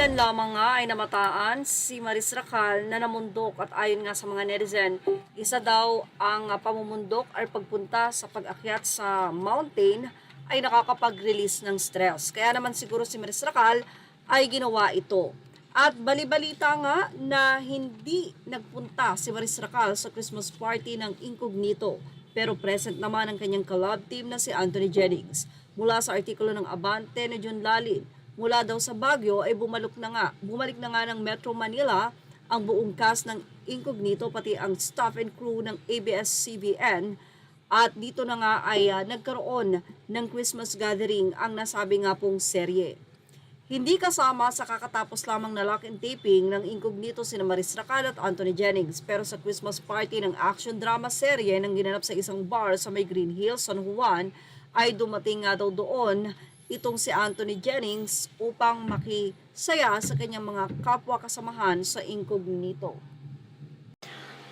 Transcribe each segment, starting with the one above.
Ilan lamang nga ay namataan si Maris Racal na namundok at ayon nga sa mga netizen, isa daw ang pamumundok ay pagpunta sa pag-akyat sa mountain ay nakakapag-release ng stress. Kaya naman siguro si Maris Racal ay ginawa ito. At balibalita nga na hindi nagpunta si Maris Racal sa Christmas party ng Incognito, pero present naman ang kanyang collab team na si Anthony Jennings. Mula sa artikulo ng Abante ni Jun Lalin, mula daw sa Baguio ay bumalik na nga ng Metro Manila ang buong cast ng Incognito pati ang staff and crew ng ABS-CBN, at dito na nga ay nagkaroon ng Christmas gathering ang nasabi nga pong serye. Hindi kasama sa kakatapos lamang na lock and taping ng Incognito sina Maris Racal at Anthony Jennings, pero sa Christmas party ng action drama serye nang ginanap sa isang bar sa may Green Hills, San Juan, ay dumating nga daw doon itong si Anthony Jennings upang makisaya sa kanyang mga kapwa kasamahan sa Incognito.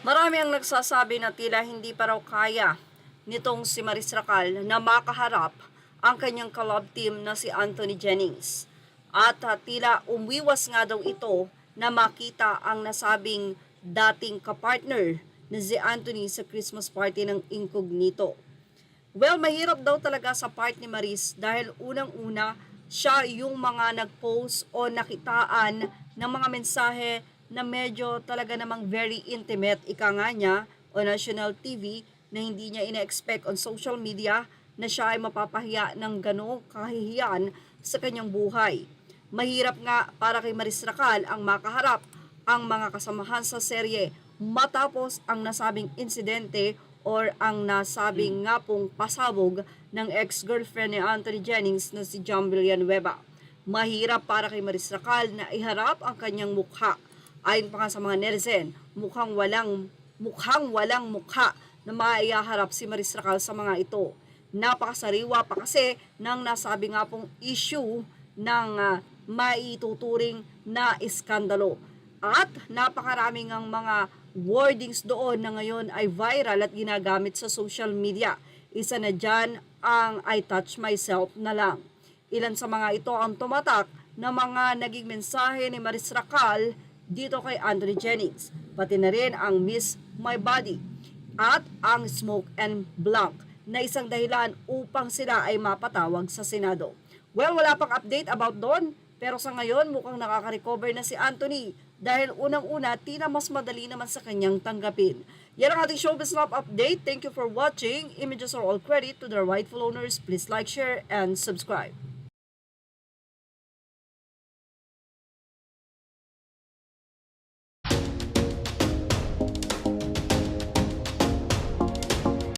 Marami ang nagsasabi na tila hindi pa raw kaya nitong si Maris Racal na makaharap ang kanyang collab team na si Anthony Jennings. At tila umiwas nga daw ito na makita ang nasabing dating kapartner na si Anthony sa Christmas party ng Incognito. Well, mahirap daw talaga sa part ni Maris dahil unang-una siya yung mga nag-post o nakitaan ng mga mensahe na medyo talaga namang very intimate, ika nga niya, o national TV, na hindi niya ina-expect on social media na siya ay mapapahiya ng gano'ng kahihiyan sa kanyang buhay. Mahirap nga para kay Maris Racal ang makaharap ang mga kasamahan sa serye matapos ang nasabing insidente or ang nasabing nga pong pasabog ng ex-girlfriend ni Anthony Jennings na si John Villanueva. Mahirap para kay Maris Racal na iharap ang kanyang mukha. Ayon pa nga sa mga netizen, mukhang walang mukha na maiharap si Maris Racal sa mga ito. Napakasariwa pa kasi ng nasabi nga pong issue ng maituturing na iskandalo. At napakaraming ang mga wordings doon na ngayon ay viral at ginagamit sa social media. Isa na dyan ang I touch myself na lang. Ilan sa mga ito ang tumatak na mga naging mensahe ni Maris Racal dito kay Anthony Jennings. Pati na rin ang Miss My Body at ang Smoke and Blank na isang dahilan upang sila ay mapatawag sa Senado. Well, wala pang update about doon, pero sa ngayon mukhang nakaka-recover na si Anthony dahil unang-una tila mas madali naman sa kanyang tanggapin. Yan ang ating Showbiz Lab update. Thank you for watching. Images are all credit to their rightful owners. Please like, share, and subscribe.